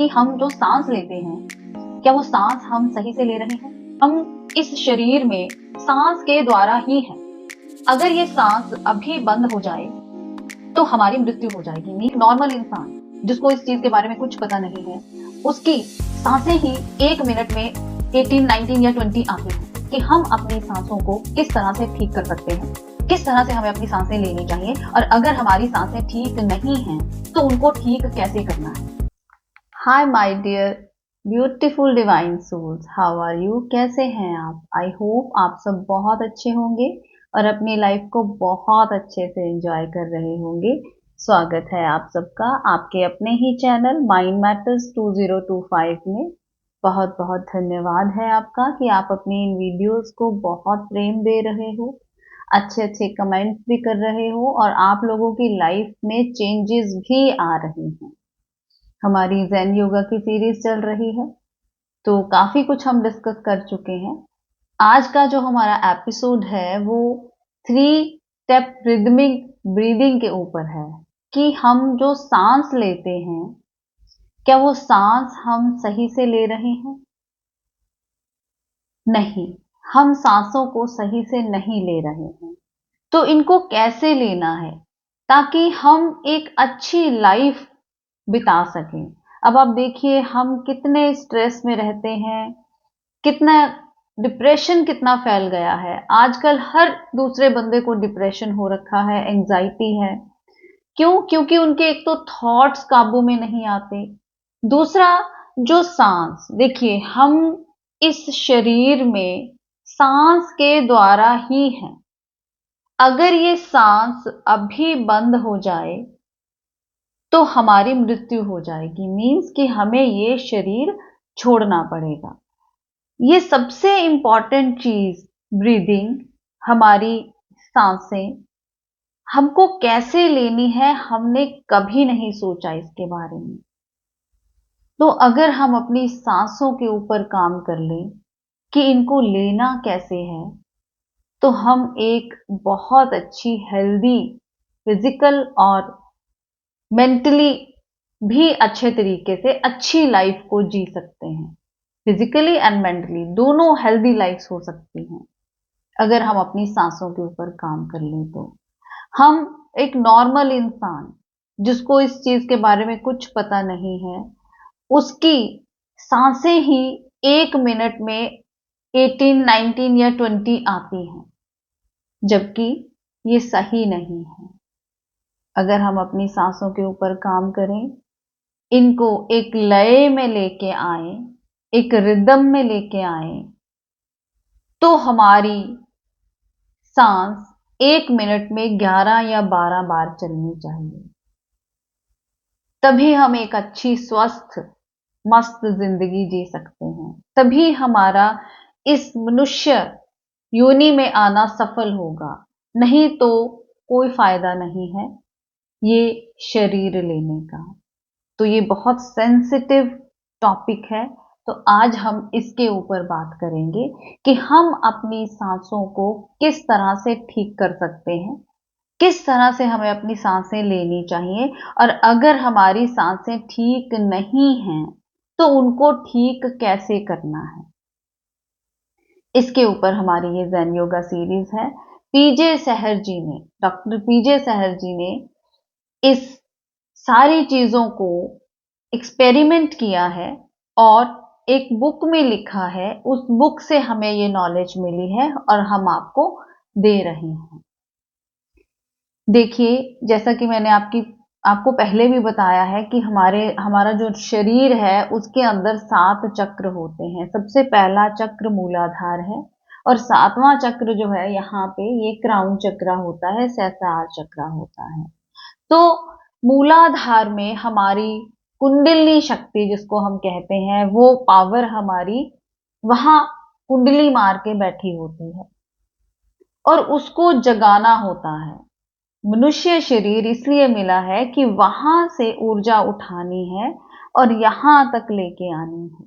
कि हम जो सांस लेते हैं, क्या वो सांस हम सही से ले रहे हैं? हम इस शरीर में सांस के द्वारा ही हैं। अगर ये सांस अभी बंद हो जाए तो हमारी मृत्यु हो जाएगी। एक नॉर्मल इंसान जिसको इस चीज के बारे में कुछ पता नहीं है, उसकी सांसें ही 1 मिनट में 18, 19 या 20 आती हैं कि हम अपनी सांसों को किस तरह से ठीक कर सकते हैं, किस तरह से हमें अपनी सांसें लेनी चाहिए, और अगर हमारी सांसें ठीक नहीं हैं तो उनको ठीक कैसे करना है। Hi my dear beautiful divine souls, how are you? कैसे हैं आप? आई होप आप सब बहुत अच्छे होंगे और अपनी लाइफ को बहुत अच्छे से एंजॉय कर रहे होंगे। स्वागत है आप सबका आपके अपने ही चैनल माइंड मैटर्स 2025 में। बहुत बहुत धन्यवाद है आपका कि आप अपनी इन वीडियोस को बहुत प्रेम दे रहे हो, अच्छे अच्छे कमेंट्स भी कर रहे हो और आप लोगों की लाइफ में चेंजेस भी आ रहे हैं। हमारी ज़ेन योगा की सीरीज चल रही है तो काफी कुछ हम डिस्कस कर चुके हैं। आज का जो हमारा एपिसोड है वो 3 स्टेप रिदमिक ब्रीदिंग के ऊपर है कि हम जो सांस लेते हैं, क्या वो सांस हम सही से ले रहे हैं? नहीं, हम सांसों को सही से नहीं ले रहे हैं। तो इनको कैसे लेना है ताकि हम एक अच्छी लाइफ बिता सकें? अब आप देखिए हम कितने स्ट्रेस में रहते हैं, कितना डिप्रेशन कितना फैल गया है। आजकल हर दूसरे बंदे को डिप्रेशन हो रखा है, एंजाइटी है। क्यों? क्योंकि उनके एक तो थॉट्स काबू में नहीं आते, दूसरा जो सांस, देखिए हम इस शरीर में सांस के द्वारा ही हैं। अगर ये सांस अभी बंद हो जाए तो हमारी मृत्यु हो जाएगी। मीन्स कि हमें ये शरीर छोड़ना पड़ेगा। ये सबसे इंपॉर्टेंट चीज ब्रीदिंग, हमारी सांसें हमको कैसे लेनी है, हमने कभी नहीं सोचा इसके बारे में। तो अगर हम अपनी सांसों के ऊपर काम कर लें कि इनको लेना कैसे है, तो हम एक बहुत अच्छी हेल्दी फिजिकल और मेंटली भी अच्छे तरीके से अच्छी लाइफ को जी सकते हैं। फिजिकली एंड मेंटली दोनों हेल्दी लाइफ्स हो सकती हैं अगर हम अपनी सांसों के ऊपर काम कर लें। तो हम एक नॉर्मल इंसान जिसको इस चीज के बारे में कुछ पता नहीं है, उसकी सांसें ही 1 मिनट में 18, 19 या 20 आती हैं, जबकि ये सही नहीं है। अगर हम अपनी सांसों के ऊपर काम करें, इनको एक लय में लेके आए, एक रिदम में लेके आए, तो हमारी सांस 1 मिनट में 11 या 12 बार चलनी चाहिए। तभी हम एक अच्छी स्वस्थ मस्त जिंदगी जी सकते हैं। तभी हमारा इस मनुष्य योनि में आना सफल होगा। नहीं तो कोई फायदा नहीं है ये शरीर लेने का। तो ये बहुत सेंसिटिव टॉपिक है, तो आज हम इसके ऊपर बात करेंगे कि हम अपनी सांसों को किस तरह से ठीक कर सकते हैं, किस तरह से हमें अपनी सांसें लेनी चाहिए, और अगर हमारी सांसें ठीक नहीं हैं तो उनको ठीक कैसे करना है। इसके ऊपर हमारी ये ज़ेन योगा सीरीज है। पीजे सहर जी ने, डॉक्टर पीजे सहर जी ने इस सारी चीजों को एक्सपेरिमेंट किया है और एक बुक में लिखा है। उस बुक से हमें ये नॉलेज मिली है और हम आपको दे रहे हैं। देखिए, जैसा कि मैंने आपको पहले भी बताया है कि हमारा जो शरीर है उसके अंदर 7 चक्र होते हैं। सबसे पहला चक्र मूलाधार है और 7वां चक्र जो है यहाँ पे ये क्राउन चक्र होता है, सहस्रार चक्र होता है। तो मूलाधार में हमारी कुंडली शक्ति जिसको हम कहते हैं, वो पावर हमारी वहां कुंडली मार के बैठी होती है और उसको जगाना होता है। मनुष्य शरीर इसलिए मिला है कि वहां से ऊर्जा उठानी है और यहां तक लेके आनी है।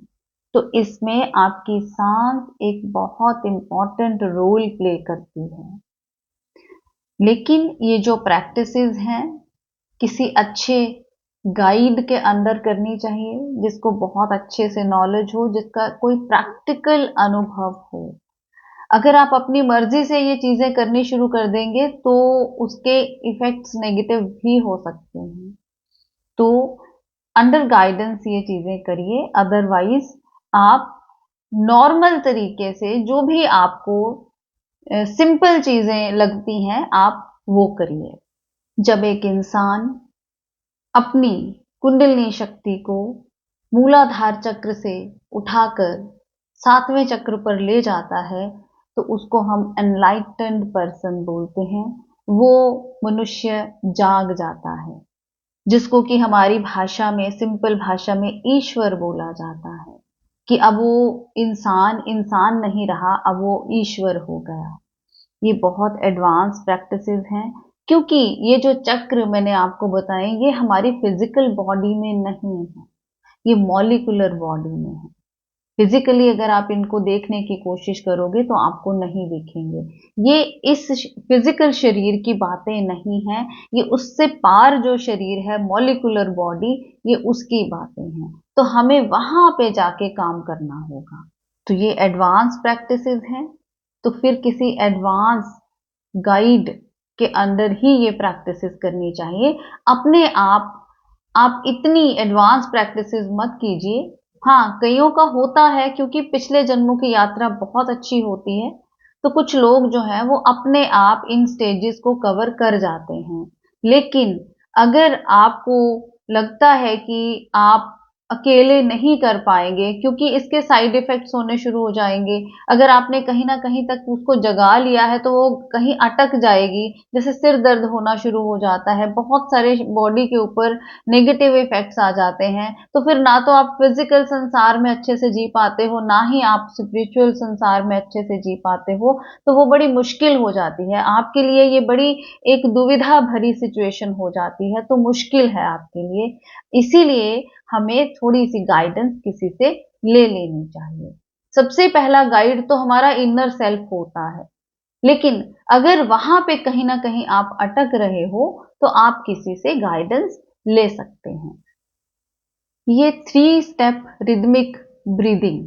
तो इसमें आपकी सांस एक बहुत इंपॉर्टेंट रोल प्ले करती है। लेकिन ये जो प्रैक्टिसेस हैं, किसी अच्छे गाइड के अंडर करनी चाहिए, जिसको बहुत अच्छे से नॉलेज हो, जिसका कोई प्रैक्टिकल अनुभव हो। अगर आप अपनी मर्जी से ये चीजें करनी शुरू कर देंगे तो उसके इफेक्ट्स नेगेटिव भी हो सकते हैं। तो अंडर गाइडेंस ये चीजें करिए, अदरवाइज आप नॉर्मल तरीके से जो भी आपको सिंपल चीजें लगती हैं आप वो करिए। जब एक इंसान अपनी कुंडलिनी शक्ति को मूलाधार चक्र से उठाकर 7वें चक्र पर ले जाता है तो उसको हम एनलाइटेंड पर्सन बोलते हैं। वो मनुष्य जाग जाता है, जिसको कि हमारी भाषा में, सिंपल भाषा में ईश्वर बोला जाता है, कि अब वो इंसान इंसान नहीं रहा, अब वो ईश्वर हो गया। ये बहुत एडवांस प्रैक्टिसेस हैं, क्योंकि ये जो चक्र मैंने आपको बताए ये हमारी फिजिकल बॉडी में नहीं है, ये मॉलिक्यूलर बॉडी में है। फिजिकली अगर आप इनको देखने की कोशिश करोगे तो आपको नहीं दिखेंगे। ये इस फिजिकल शरीर की बातें नहीं हैं, ये उससे पार जो शरीर है, मॉलिक्यूलर बॉडी, ये उसकी बातें हैं। तो हमें वहां पे जाके काम करना होगा। तो ये एडवांस प्रैक्टिसेस हैं, तो फिर किसी एडवांस गाइड के अंदर ही ये प्रैक्टिसेस करनी चाहिए। अपने आप इतनी एडवांस प्रैक्टिसेस मत कीजिए। हाँ, कईयों का होता है क्योंकि पिछले जन्मों की यात्रा बहुत अच्छी होती है, तो कुछ लोग जो हैं वो अपने आप इन स्टेजेस को कवर कर जाते हैं। लेकिन अगर आपको लगता है कि आप अकेले नहीं कर पाएंगे क्योंकि इसके साइड इफेक्ट्स होने शुरू हो जाएंगे, अगर आपने कहीं ना कहीं तक उसको जगा लिया है तो वो कहीं अटक जाएगी, जैसे सिर दर्द होना शुरू हो जाता है, बहुत सारे बॉडी के ऊपर नेगेटिव इफेक्ट्स आ जाते हैं, तो फिर ना तो आप फिजिकल संसार में अच्छे से जी पाते हो, ना ही आप स्पिरिचुअल संसार में अच्छे से जी पाते हो। तो वो बड़ी मुश्किल हो जाती है आपके लिए, ये बड़ी एक दुविधा भरी सिचुएशन हो जाती है, तो मुश्किल है आपके लिए। इसीलिए हमें थोड़ी सी गाइडेंस किसी से ले लेनी चाहिए। सबसे पहला गाइड तो हमारा इनर सेल्फ होता है, लेकिन अगर वहां पे कहीं ना कहीं आप अटक रहे हो तो आप किसी से गाइडेंस ले सकते हैं। ये 3 स्टेप रिदमिक ब्रीदिंग,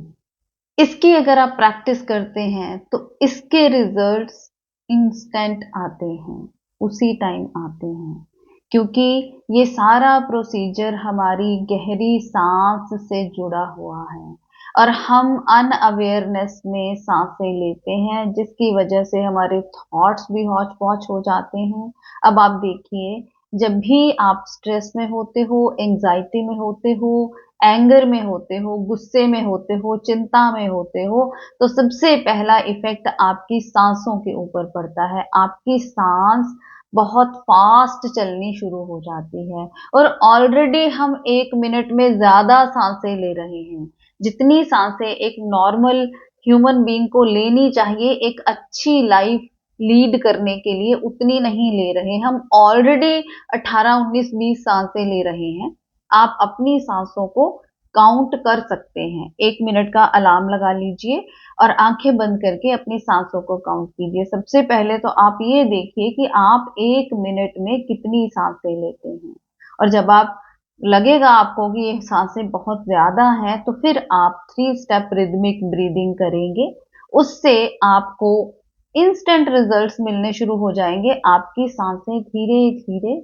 इसकी अगर आप प्रैक्टिस करते हैं तो इसके रिजल्ट्स इंस्टेंट आते हैं, उसी टाइम आते हैं, क्योंकि ये सारा प्रोसीजर हमारी गहरी सांस से जुड़ा हुआ है और हम अनअवेयरनेस में सांसें लेते हैं, जिसकी वजह से हमारे थॉट्स भी हौच पौच हो जाते हैं। अब आप देखिए, जब भी आप स्ट्रेस में होते हो, एंजाइटी में होते हो, एंगर में होते हो, गुस्से में होते हो, चिंता में होते हो, तो सबसे पहला इफेक्ट आपकी सांसों के ऊपर पड़ता है। आपकी सांस बहुत फास्ट चलनी शुरू हो जाती है और ऑलरेडी हम 1 मिनट में ज्यादा सांसें ले रहे हैं। जितनी सांसें एक नॉर्मल ह्यूमन बीइंग को लेनी चाहिए एक अच्छी लाइफ लीड करने के लिए, उतनी नहीं ले रहे। हम ऑलरेडी 18, 19, 20 सांसें ले रहे हैं। आप अपनी सांसों को काउंट कर सकते हैं। 1 मिनट का अलार्म लगा लीजिए और आंखें बंद करके अपनी सांसों को काउंट कीजिए। सबसे पहले तो आप ये देखिए कि आप 1 मिनट में कितनी सांसें लेते हैं, और जब आप लगेगा आपको कि ये सांसें बहुत ज्यादा हैं, तो फिर आप 3 स्टेप रिदमिक ब्रीदिंग करेंगे। उससे आपको इंस्टेंट रिजल्ट्स मिलने शुरू हो जाएंगे। आपकी सांसें धीरे धीरे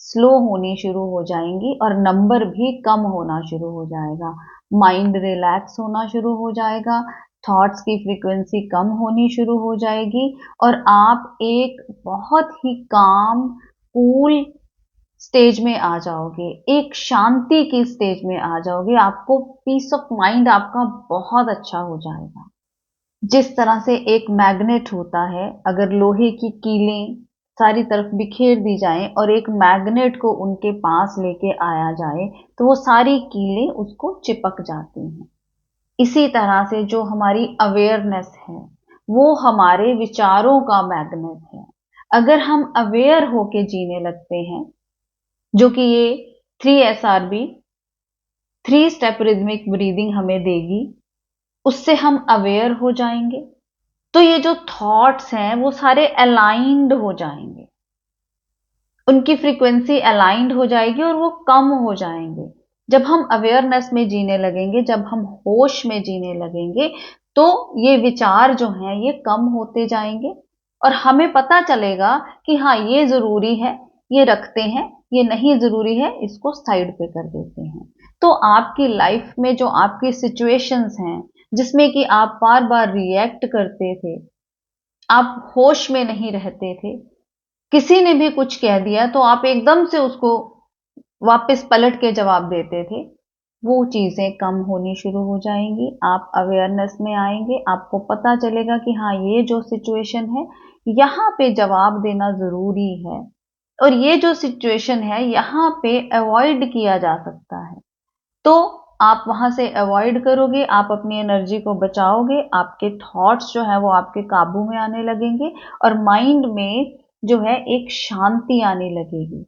स्लो होनी शुरू हो जाएंगी और नंबर भी कम होना शुरू हो जाएगा। माइंड रिलैक्स होना शुरू हो जाएगा, थॉट्स की फ्रीक्वेंसी कम होनी शुरू हो जाएगी और आप एक बहुत ही काम, कूल स्टेज में आ जाओगे, एक शांति की स्टेज में आ जाओगे। आपको पीस ऑफ माइंड आपका बहुत अच्छा हो जाएगा। जिस तरह से एक मैग्नेट होता है, अगर लोहे की कीलें सारी तरफ बिखेर दी जाएं और एक मैग्नेट को उनके पास लेके आया जाए तो वो सारी कीलें उसको चिपक जाती हैं। इसी तरह से जो हमारी अवेयरनेस है वो हमारे विचारों का मैग्नेट है। अगर हम अवेयर होके जीने लगते हैं, जो कि ये 3 SRB, 3 स्टेप रिदमिक ब्रीदिंग हमें देगी, उससे हम अवेयर हो जाएंगे, तो ये जो थॉट्स हैं वो सारे अलाइंड हो जाएंगे। उनकी फ्रीक्वेंसी अलाइंड हो जाएगी और वो कम हो जाएंगे। जब हम अवेयरनेस में जीने लगेंगे, जब हम होश में जीने लगेंगे, तो ये विचार जो हैं ये कम होते जाएंगे और हमें पता चलेगा कि हाँ ये जरूरी है, ये रखते हैं, ये नहीं जरूरी है, इसको साइड पे कर देते हैं। तो आपकी लाइफ में जो आपकी सिचुएशंस हैं जिसमें कि आप बार बार रिएक्ट करते थे, आप होश में नहीं रहते थे, किसी ने भी कुछ कह दिया तो आप एकदम से उसको वापस पलट के जवाब देते थे, वो चीजें कम होनी शुरू हो जाएंगी। आप अवेयरनेस में आएंगे, आपको पता चलेगा कि हाँ ये जो सिचुएशन है यहाँ पे जवाब देना जरूरी है और ये जो सिचुएशन है यहाँ पे अवॉइड किया जा सकता है। तो आप वहां से अवॉइड करोगे, आप अपनी एनर्जी को बचाओगे, आपके थॉट्स जो है वो आपके काबू में आने लगेंगे और माइंड में जो है एक शांति आने लगेगी।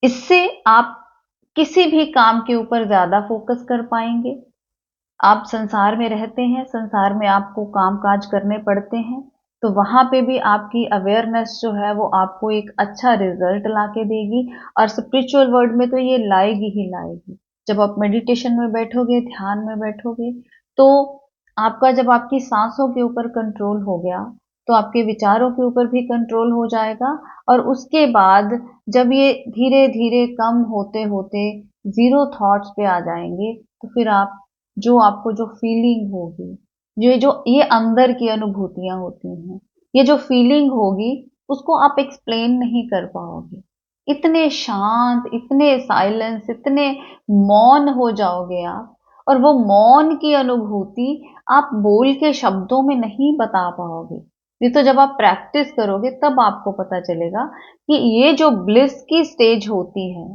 इससे आप किसी भी काम के ऊपर ज्यादा फोकस कर पाएंगे। आप संसार में रहते हैं, संसार में आपको काम काज करने पड़ते हैं, तो वहां पे भी आपकी अवेयरनेस जो है वो आपको एक अच्छा रिजल्ट ला के देगी और स्पिरिचुअल वर्ल्ड में तो ये लाएगी ही लाएगी। जब आप मेडिटेशन में बैठोगे, ध्यान में बैठोगे, तो आपका जब आपकी सांसों के ऊपर कंट्रोल हो गया तो आपके विचारों के ऊपर भी कंट्रोल हो जाएगा और उसके बाद जब ये धीरे धीरे कम होते होते जीरो थॉट्स पे आ जाएंगे, तो फिर आप जो आपको जो फीलिंग होगी, जो ये अंदर की अनुभूतियां होती हैं, ये जो फीलिंग होगी उसको आप एक्सप्लेन नहीं कर पाओगे। इतने शांत, इतने साइलेंस, इतने मौन हो जाओगे आप, और वो मौन की अनुभूति आप बोल के शब्दों में नहीं बता पाओगे। ये तो जब आप प्रैक्टिस करोगे तब आपको पता चलेगा कि ये जो ब्लिस की स्टेज होती है,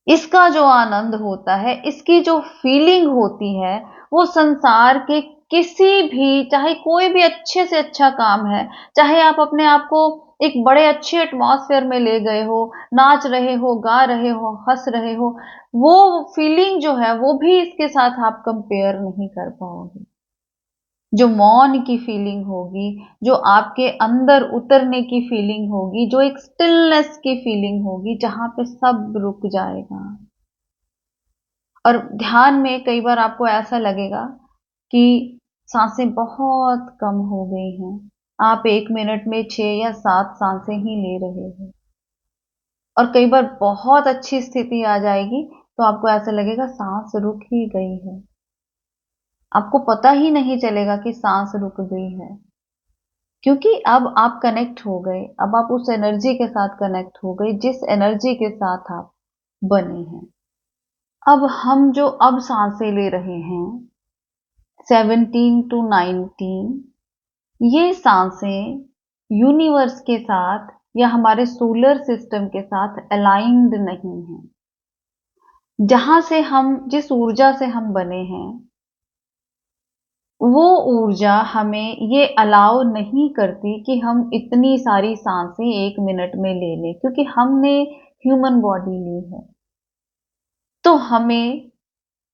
इसका जो आनंद होता है, इसकी जो फीलिंग होती है, वो संसार के किसी भी, चाहे कोई भी अच्छे से अच्छा काम है, चाहे आप अपने आप को एक बड़े अच्छे एटमॉस्फेयर में ले गए हो, नाच रहे हो, गा रहे हो, हंस रहे हो, वो फीलिंग जो है वो भी इसके साथ आप कंपेयर नहीं कर पाओगे। जो मौन की फीलिंग होगी, जो आपके अंदर उतरने की फीलिंग होगी, जो एक स्टिलनेस की फीलिंग होगी जहां पे सब रुक जाएगा। और ध्यान में कई बार आपको ऐसा लगेगा कि सांसें बहुत कम हो गई हैं, आप 1 मिनट में 6 या 7 सांसें ही ले रहे हो। और कई बार बहुत अच्छी स्थिति आ जाएगी तो आपको ऐसा लगेगा सांस रुक ही गई है, आपको पता ही नहीं चलेगा कि सांस रुक गई है, क्योंकि अब आप कनेक्ट हो गए, अब आप उस एनर्जी के साथ कनेक्ट हो गए जिस एनर्जी के साथ आप बने हैं। अब हम जो अब सांसें ले रहे हैं 17 to 19, ये सांसें यूनिवर्स के साथ या हमारे सोलर सिस्टम के साथ अलाइंड नहीं है। जहां से हम, जिस ऊर्जा से हम बने हैं, वो ऊर्जा हमें ये अलाउ नहीं करती कि हम इतनी सारी सांसें 1 मिनट में ले लें, क्योंकि हमने ह्यूमन बॉडी ली है। तो हमें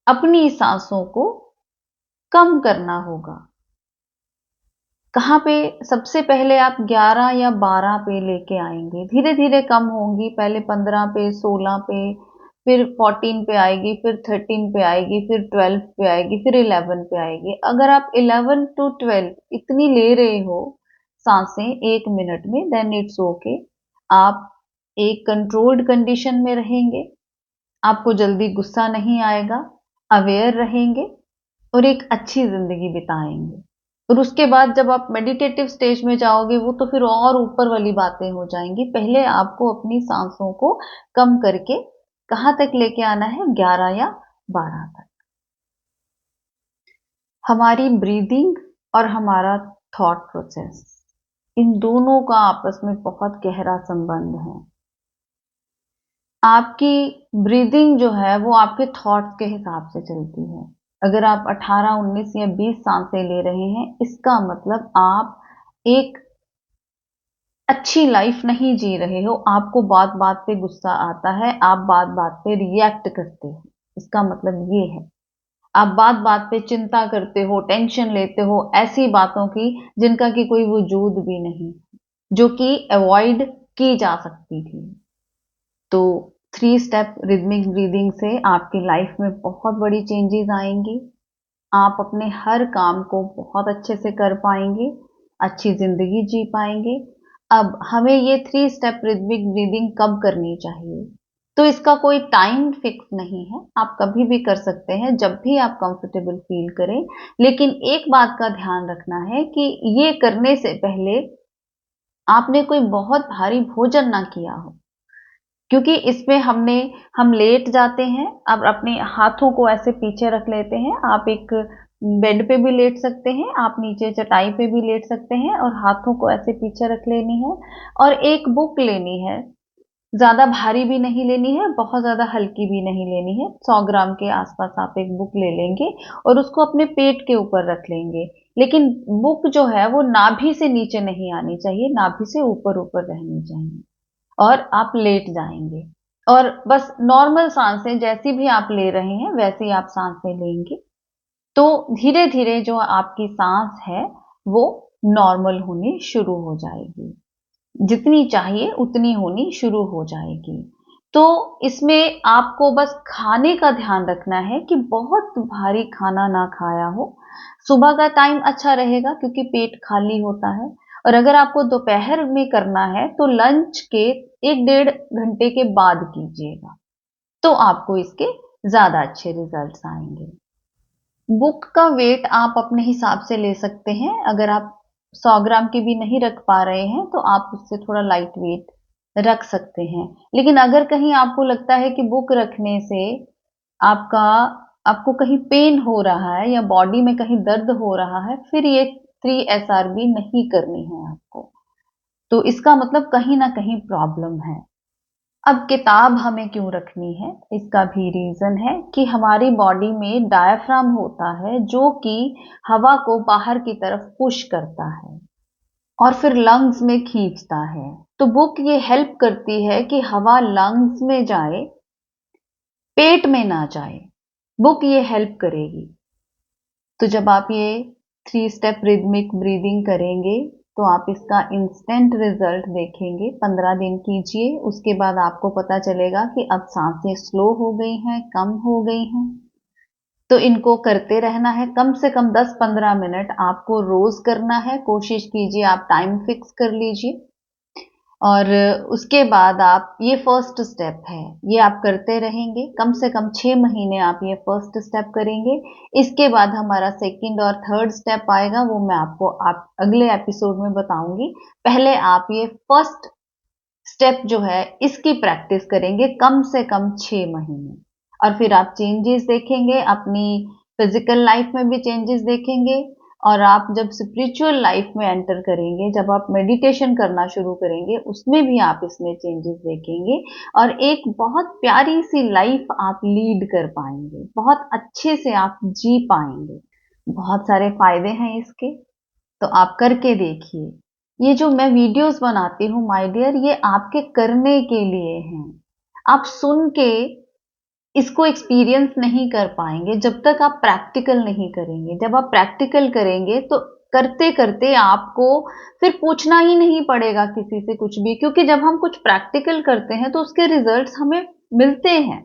अपनी सांसों को कम करना होगा। कहाँ पे? सबसे पहले आप 11 या 12 पे लेके आएंगे, धीरे धीरे कम होंगी, पहले 15 पे, 16 पे, फिर 14 पे आएगी, फिर 13 पे आएगी, फिर 12 पे आएगी, फिर 11 पे आएगी। अगर आप 11 to 12 इतनी ले रहे हो सांसें 1 मिनट में, देन इट्स ओके। आप एक कंट्रोल्ड कंडीशन में रहेंगे, आपको जल्दी गुस्सा नहीं आएगा, अवेयर रहेंगे और एक अच्छी जिंदगी बिताएंगे। और उसके बाद जब आप मेडिटेटिव स्टेज में जाओगे, वो तो फिर और ऊपर वाली बातें हो जाएंगी। पहले आपको अपनी सांसों को कम करके कहां तक लेके आना है? 11 या 12 तक। हमारी ब्रीदिंग और हमारा थॉट प्रोसेस, इन दोनों का आपस में बहुत गहरा संबंध है। आपकी ब्रीदिंग जो है वो आपके थॉट्स के हिसाब से चलती है। अगर आप 18, 19 या 20 सांसें ले रहे हैं, इसका मतलब आप एक अच्छी लाइफ नहीं जी रहे हो। आपको बात बात पे गुस्सा आता है, आप बात बात पे रिएक्ट करते हो, इसका मतलब ये है। आप बात बात पे चिंता करते हो, टेंशन लेते हो ऐसी बातों की जिनका कि कोई वजूद भी नहीं, जो कि अवॉइड की जा सकती थी। तो 3 स्टेप रिदमिक ब्रीदिंग से आपकी लाइफ में बहुत बड़ी चेंजेस आएंगी। आप अपने हर काम को बहुत अच्छे से कर पाएंगे, अच्छी जिंदगी जी पाएंगे। अब हमें ये 3 स्टेप रिदमिक ब्रीदिंग कब करनी चाहिए? तो इसका कोई टाइम फिक्स नहीं है, आप कभी भी कर सकते हैं, जब भी आप कंफर्टेबल फील करें। लेकिन एक बात का ध्यान रखना है कि ये करने से पहले आपने कोई बहुत भारी भोजन ना किया हो, क्योंकि इसमें हम लेट जाते हैं। अब अपने हाथों को ऐसे पीछे रख लेते हैं। आप एक बेड पे भी लेट सकते हैं, आप नीचे चटाई पे भी लेट सकते हैं और हाथों को ऐसे पीछे रख लेनी है और एक बुक लेनी है। ज्यादा भारी भी नहीं लेनी है, बहुत ज्यादा हल्की भी नहीं लेनी है। 100 ग्राम के आसपास आप एक बुक ले लेंगे और उसको अपने पेट के ऊपर रख लेंगे। लेकिन बुक जो है वो नाभि से नीचे नहीं आनी चाहिए, नाभि से ऊपर ऊपर रहनी चाहिए और आप लेट जाएंगे। और बस नॉर्मल सांसें जैसी भी आप ले रहे हैं वैसी आप सांसें लेंगे। तो धीरे धीरे जो आपकी सांस है वो नॉर्मल होनी शुरू हो जाएगी, जितनी चाहिए उतनी होनी शुरू हो जाएगी। तो इसमें आपको बस खाने का ध्यान रखना है कि बहुत भारी खाना ना खाया हो। सुबह का टाइम अच्छा रहेगा क्योंकि पेट खाली होता है। और अगर आपको दोपहर में करना है तो लंच के 1 डेढ़ घंटे के बाद कीजिएगा, तो आपको इसके ज्यादा अच्छे रिजल्ट्स आएंगे। बुक का वेट आप अपने हिसाब से ले सकते हैं। अगर आप 100 ग्राम की भी नहीं रख पा रहे हैं तो आप उससे थोड़ा लाइट वेट रख सकते हैं। लेकिन अगर कहीं आपको लगता है कि बुक रखने से आपका आपको कहीं पेन हो रहा है या बॉडी में कहीं दर्द हो रहा है, फिर ये 3 SRB नहीं करनी है आपको। तो इसका मतलब कहीं ना कहीं प्रॉब्लम है। अब किताब हमें क्यों रखनी है, इसका भी रीजन है कि हमारी बॉडी में डायफ्राम होता है जो कि हवा को बाहर की तरफ पुश करता है और फिर लंग्स में खींचता है। तो बुक ये हेल्प करती है कि हवा लंग्स में जाए, पेट में ना जाए। बुक ये हेल्प करेगी। तो जब आप ये 3 स्टेप रिदमिक ब्रीदिंग करेंगे तो आप इसका इंस्टेंट रिजल्ट देखेंगे। 15 दिन कीजिए, उसके बाद आपको पता चलेगा कि अब सांसें स्लो हो गई हैं, कम हो गई हैं। तो इनको करते रहना है, कम से कम 10-15 मिनट आपको रोज करना है। कोशिश कीजिए आप टाइम फिक्स कर लीजिए और उसके बाद आप ये फर्स्ट स्टेप है, ये आप करते रहेंगे। कम से कम 6 महीने आप ये फर्स्ट स्टेप करेंगे। इसके बाद हमारा सेकंड और थर्ड स्टेप आएगा, वो मैं आपको अगले एपिसोड में बताऊंगी। पहले आप ये फर्स्ट स्टेप जो है इसकी प्रैक्टिस करेंगे कम से कम 6 महीने और फिर आप चेंजेस देखेंगे, अपनी फिजिकल लाइफ में भी चेंजेस देखेंगे। और आप जब स्पिरिचुअल लाइफ में एंटर करेंगे, जब आप मेडिटेशन करना शुरू करेंगे, उसमें भी आप इसमें चेंजेस देखेंगे और एक बहुत प्यारी सी लाइफ आप लीड कर पाएंगे, बहुत अच्छे से आप जी पाएंगे। बहुत सारे फायदे हैं इसके, तो आप करके देखिए। ये जो मैं वीडियोस बनाती हूँ माय डियर, ये आपके करने के लिए हैं। आप सुन के इसको एक्सपीरियंस नहीं कर पाएंगे जब तक आप प्रैक्टिकल नहीं करेंगे। जब आप प्रैक्टिकल करेंगे तो करते करते आपको फिर पूछना ही नहीं पड़ेगा किसी से कुछ भी, क्योंकि जब हम कुछ प्रैक्टिकल करते हैं तो उसके रिजल्ट्स हमें मिलते हैं।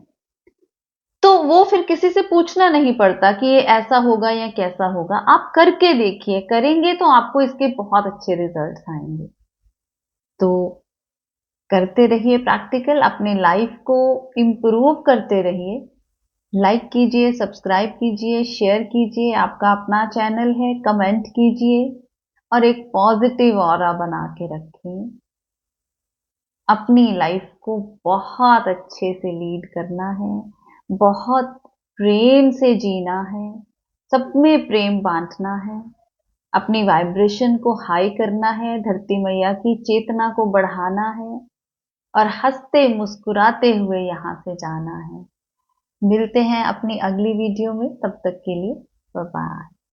तो वो फिर किसी से पूछना नहीं पड़ता कि ये ऐसा होगा या कैसा होगा। आप करके देखिए, करेंगे तो आपको इसके बहुत अच्छे रिजल्ट्स आएंगे। तो करते रहिए प्रैक्टिकल, अपने लाइफ को इम्प्रूव करते रहिए। लाइक कीजिए, सब्सक्राइब कीजिए, शेयर कीजिए, आपका अपना चैनल है, कमेंट कीजिए और एक पॉजिटिव ऑरा बना के रखें। अपनी लाइफ को बहुत अच्छे से लीड करना है, बहुत प्रेम से जीना है, सब में प्रेम बांटना है, अपनी वाइब्रेशन को हाई करना है, धरती मैया की चेतना को बढ़ाना है और हंसते मुस्कुराते हुए यहाँ से जाना है। मिलते हैं अपनी अगली वीडियो में, तब तक के लिए बाय बाय।